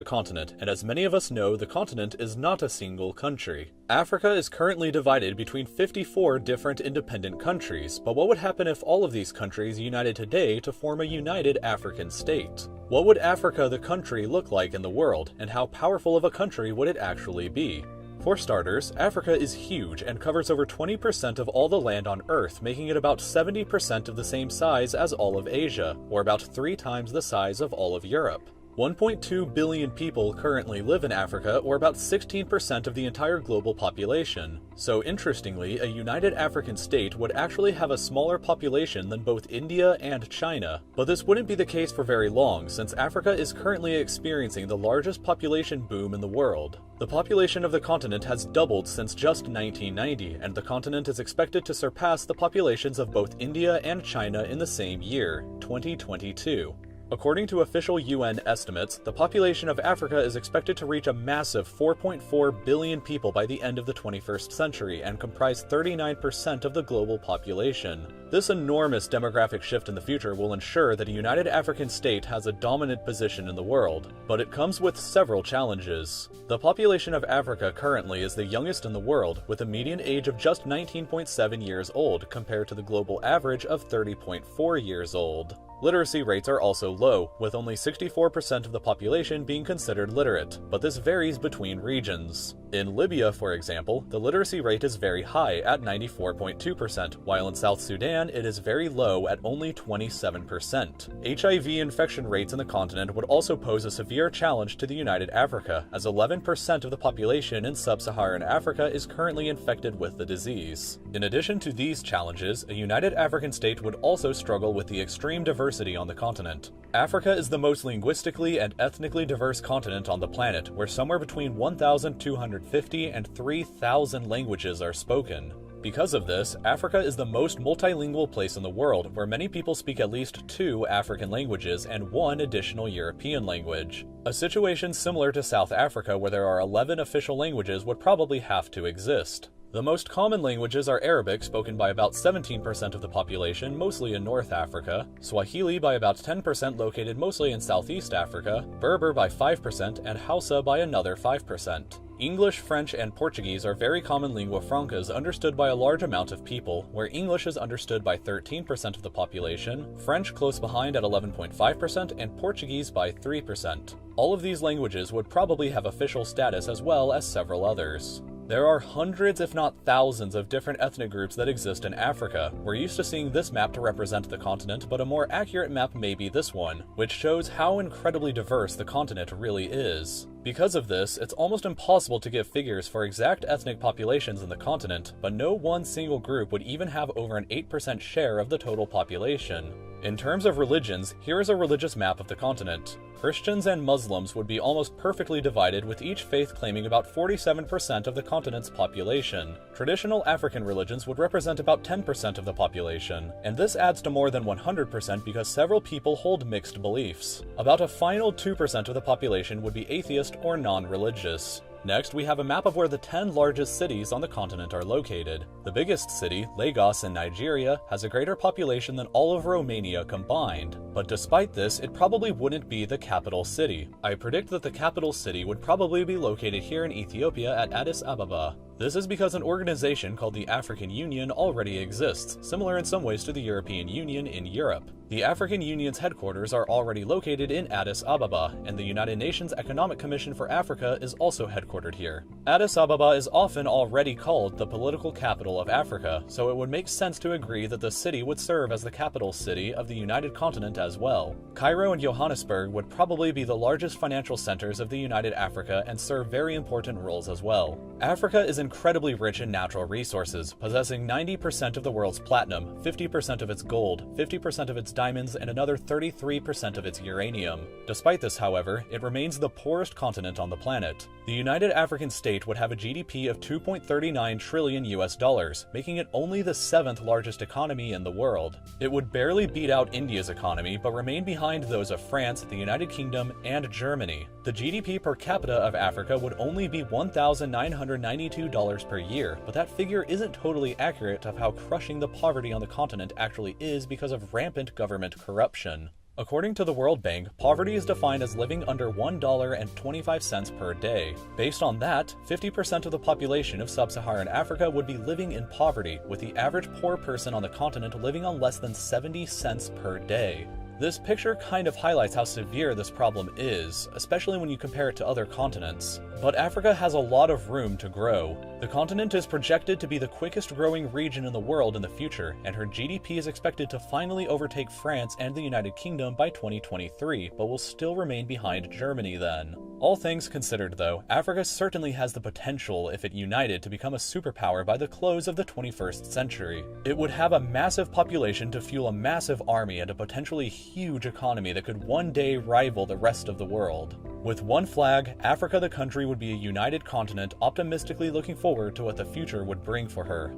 continent, and as many of us know, the continent is not a single country. Africa is currently divided between 54 different independent countries, but what would happen if all of these countries united today to form a united African state? What would Africa the country look like in the world, and how powerful of a country would it actually be? For starters, Africa is huge and covers over 20% of all the land on Earth, making it about 70% of the same size as all of Asia, or about 3 times the size of all of Europe. 1.2 billion people currently live in Africa, or about 16% of the entire global population. So interestingly, a united African state would actually have a smaller population than both India and China. But this wouldn't be the case for very long, since Africa is currently experiencing the largest population boom in the world. The population of the continent has doubled since just 1990, and the continent is expected to surpass the populations of both India and China in the same year, 2022. According to official UN estimates, the population of Africa is expected to reach a massive 4.4 billion people by the end of the 21st century and comprise 39% of the global population. This enormous demographic shift in the future will ensure that a united African state has a dominant position in the world, but it comes with several challenges. The population of Africa currently is the youngest in the world, with a median age of just 19.7 years old compared to the global average of 30.4 years old. Literacy rates are also low, with only 64% of the population being considered literate, but this varies between regions. In Libya, for example, the literacy rate is very high at 94.2%, while in South Sudan it is very low at only 27%. HIV infection rates in the continent would also pose a severe challenge to the United Africa, as 11% of the population in sub-Saharan Africa is currently infected with the disease. In addition to these challenges, a united African state would also struggle with the extreme diversity on the continent. Africa is the most linguistically and ethnically diverse continent on the planet, where somewhere between 1,250 and 3,000 languages are spoken. Because of this, Africa is the most multilingual place in the world, where many people speak at least 2 African languages and 1 additional European language. A situation similar to South Africa, where there are 11 official languages, would probably have to exist. The most common languages are Arabic, spoken by about 17% of the population, mostly in North Africa, Swahili by about 10% located mostly in Southeast Africa, Berber by 5%, and Hausa by another 5%. English, French, and Portuguese are very common lingua francas understood by a large amount of people, where English is understood by 13% of the population, French close behind at 11.5%, and Portuguese by 3%. All of these languages would probably have official status as well as several others. There are hundreds if not thousands of different ethnic groups that exist in Africa. We're used to seeing this map to represent the continent, but a more accurate map may be this one, which shows how incredibly diverse the continent really is. Because of this, it's almost impossible to give figures for exact ethnic populations in the continent, but no one single group would even have over an 8% share of the total population. In terms of religions, here is a religious map of the continent. Christians and Muslims would be almost perfectly divided, with each faith claiming about 47% of the continent's population. Traditional African religions would represent about 10% of the population, and this adds to more than 100% because several people hold mixed beliefs. About a final 2% of the population would be atheist or non-religious. Next, we have a map of where the 10 largest cities on the continent are located. The biggest city, Lagos in Nigeria, has a greater population than all of Romania combined. But despite this, it probably wouldn't be the capital city. I predict that the capital city would probably be located here in Ethiopia at Addis Ababa. This is because an organization called the African Union already exists, similar in some ways to the European Union in Europe. The African Union's headquarters are already located in Addis Ababa, and the United Nations Economic Commission for Africa is also headquartered here. Addis Ababa is often already called the political capital of Africa, so it would make sense to agree that the city would serve as the capital city of the United Continent as well. Cairo and Johannesburg would probably be the largest financial centers of the United Africa and serve very important roles as well. Africa is incredibly rich in natural resources, possessing 90% of the world's platinum, 50% of its gold, 50% of its diamonds, and another 33% of its uranium. Despite this, however, it remains the poorest continent on the planet. The United African State would have a GDP of $2.39 trillion US, making it only the 7th largest economy in the world. It would barely beat out India's economy, but remain behind those of France, the United Kingdom, and Germany. The GDP per capita of Africa would only be $1,992 per year, but that figure isn't totally accurate of how crushing the poverty on the continent actually is because of rampant government corruption. According to the World Bank, poverty is defined as living under $1.25 per day. Based on that, 50% of the population of sub-Saharan Africa would be living in poverty, with the average poor person on the continent living on less than 70 cents per day. This picture kind of highlights how severe this problem is, especially when you compare it to other continents. But Africa has a lot of room to grow. The continent is projected to be the quickest growing region in the world in the future, and her GDP is expected to finally overtake France and the United Kingdom by 2023, but will still remain behind Germany then. All things considered though, Africa certainly has the potential, if it united, to become a superpower by the close of the 21st century. It would have a massive population to fuel a massive army and a potentially huge economy that could one day rival the rest of the world. With one flag, Africa the country would be a united continent, optimistically looking forward to what the future would bring for her.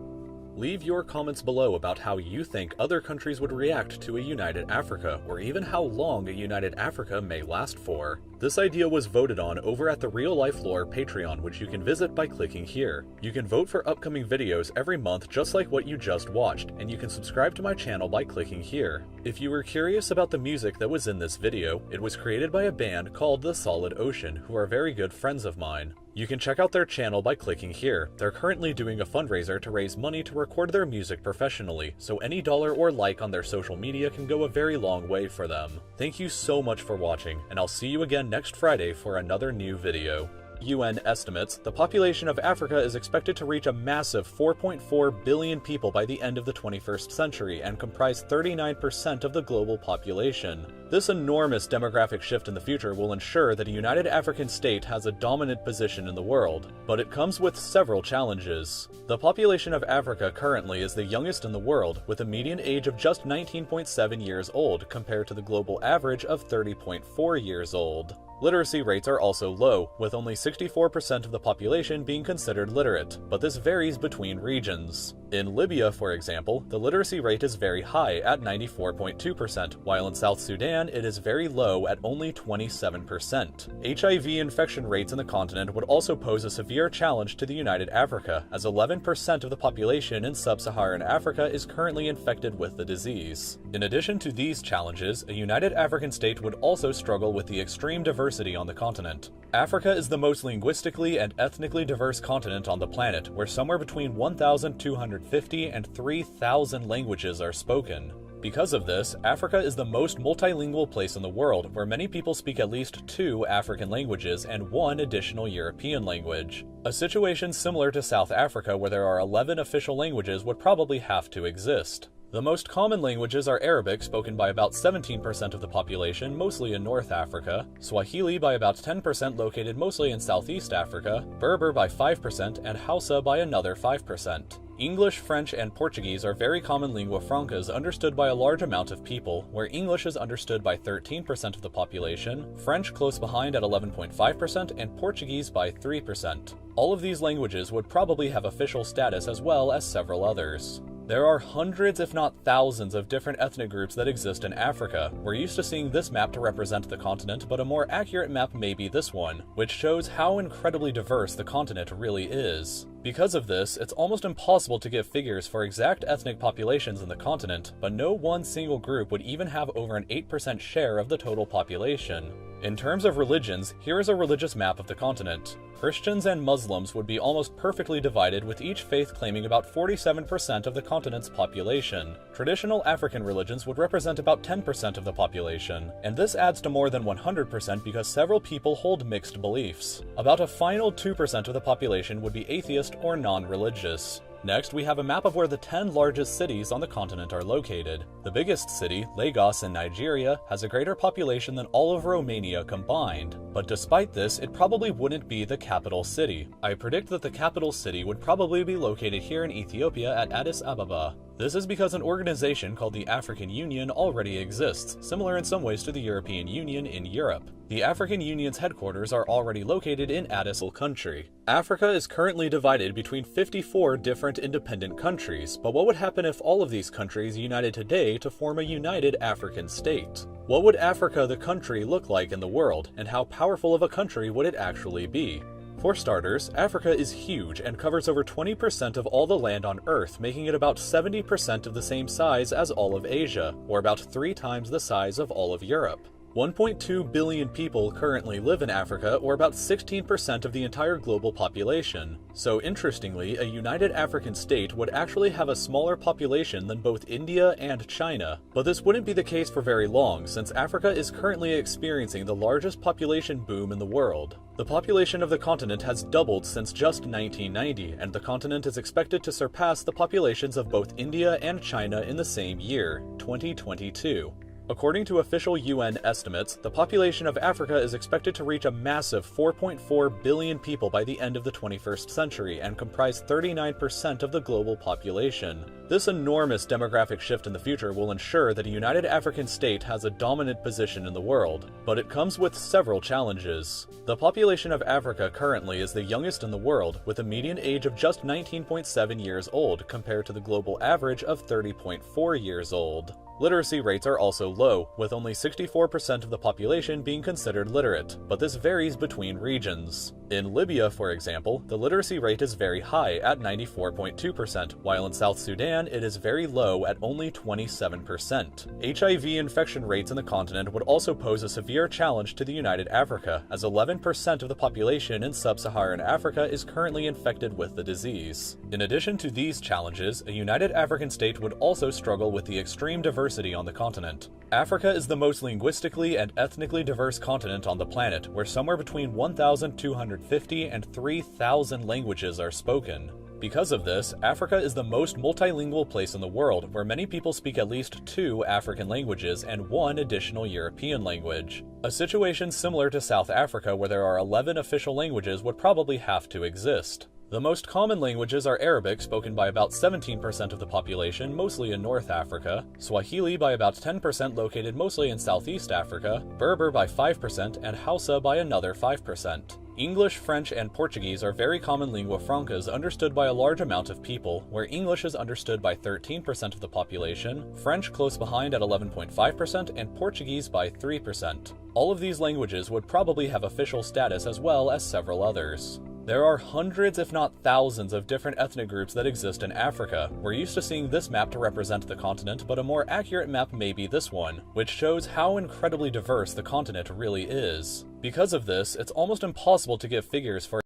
Leave your comments below about how you think other countries would react to a united Africa, or even how long a united Africa may last for. This idea was voted on over at the Real Life Lore Patreon, which you can visit by clicking here. You can vote for upcoming videos every month just like what you just watched, and you can subscribe to my channel by clicking here. If you were curious about the music that was in this video, it was created by a band called The Solid Ocean, who are very good friends of mine. You can check out their channel by clicking here. They're currently doing a fundraiser to raise money to record their music professionally, so any dollar or like on their social media can go a very long way for them. Thank you so much for watching, and I'll see you again next Friday for another new video. UN estimates the population of Africa is expected to reach a massive 4.4 billion people by the end of the 21st century and comprise 39% of the global population. This enormous demographic shift in the future will ensure that a united African state has a dominant position in the world, but it comes with several challenges. The population of Africa currently is the youngest in the world, with a median age of just 19.7 years old compared to the global average of 30.4 years old. Literacy rates are also low, with only 64% of the population being considered literate, but this varies between regions. In Libya, for example, the literacy rate is very high at 94.2%, while in South Sudan it is very low at only 27%. HIV infection rates in the continent would also pose a severe challenge to the united Africa, as 11% of the population in sub-Saharan Africa is currently infected with the disease. In addition to these challenges, a united African state would also struggle with the extreme diversity on the continent. Africa is the most linguistically and ethnically diverse continent on the planet, where somewhere between 1,250 and 3,000 languages are spoken. Because of this, Africa is the most multilingual place in the world, where many people speak at least 2 African languages and 1 additional European language. A situation similar to South Africa, where there are 11 official languages, would probably have to exist. The most common languages are Arabic, spoken by about 17% of the population, mostly in North Africa, Swahili by about 10% located mostly in Southeast Africa, Berber by 5%, and Hausa by another 5%. English, French, and Portuguese are very common lingua francas understood by a large amount of people, where English is understood by 13% of the population, French close behind at 11.5%, and Portuguese by 3%. All of these languages would probably have official status as well as several others. There are hundreds if not thousands of different ethnic groups that exist in Africa. We're used to seeing this map to represent the continent, but a more accurate map may be this one, which shows how incredibly diverse the continent really is. Because of this, it's almost impossible to give figures for exact ethnic populations in the continent, but no one single group would even have over an 8% share of the total population. In terms of religions, here is a religious map of the continent. Christians and Muslims would be almost perfectly divided, with each faith claiming about 47% of the continent's population. Traditional African religions would represent about 10% of the population, and this adds to more than 100% because several people hold mixed beliefs. About a final 2% of the population would be atheist or non-religious. Next, we have a map of where the 10 largest cities on the continent are located. The biggest city, Lagos in Nigeria, has a greater population than all of Romania combined. But despite this, it probably wouldn't be the capital city. I predict that the capital city would probably be located here in Ethiopia at Addis Ababa. This is because an organization called the African Union already exists, similar in some ways to the European Union in Europe. The African Union's headquarters are already located in Addis country. Africa is currently divided between 54 different independent countries, but what would happen if all of these countries united today to form a united African state? What would Africa the country look like in the world, and how powerful of a country would it actually be? For starters, Africa is huge and covers over 20% of all the land on Earth, making it about 70% of the same size as all of Asia, or about 3 times the size of all of Europe. 1.2 billion people currently live in Africa, or about 16% of the entire global population. So interestingly, a united African state would actually have a smaller population than both India and China. But this wouldn't be the case for very long, since Africa is currently experiencing the largest population boom in the world. The population of the continent has doubled since just 1990, and the continent is expected to surpass the populations of both India and China in the same year, 2022. According to official UN estimates, the population of Africa is expected to reach a massive 4.4 billion people by the end of the 21st century and comprise 39% of the global population. This enormous demographic shift in the future will ensure that a united African state has a dominant position in the world, but it comes with several challenges. The population of Africa currently is the youngest in the world, with a median age of just 19.7 years old compared to the global average of 30.4 years old. Literacy rates are also low, with only 64% of the population being considered literate, but this varies between regions. In Libya, for example, the literacy rate is very high at 94.2%, while in South Sudan it is very low at only 27%. HIV infection rates in the continent would also pose a severe challenge to the United Africa, as 11% of the population in sub-Saharan Africa is currently infected with the disease. In addition to these challenges, a united African state would also struggle with the extreme diversity on the continent. Africa is the most linguistically and ethnically diverse continent on the planet, where somewhere between 1,250 and 3,000 languages are spoken. Because of this, Africa is the most multilingual place in the world, where many people speak at least 2 African languages and 1 additional European language. A situation similar to South Africa, where there are 11 official languages, would probably have to exist. The most common languages are Arabic, spoken by about 17% of the population, mostly in North Africa, Swahili by about 10% located mostly in Southeast Africa, Berber by 5%, and Hausa by another 5%. English, French, and Portuguese are very common lingua francas understood by a large amount of people, where English is understood by 13% of the population, French close behind at 11.5%, and Portuguese by 3%. All of these languages would probably have official status as well as several others. There are hundreds if not thousands of different ethnic groups that exist in Africa. We're used to seeing this map to represent the continent, but a more accurate map may be this one, which shows how incredibly diverse the continent really is. Because of this, it's almost impossible to give figures for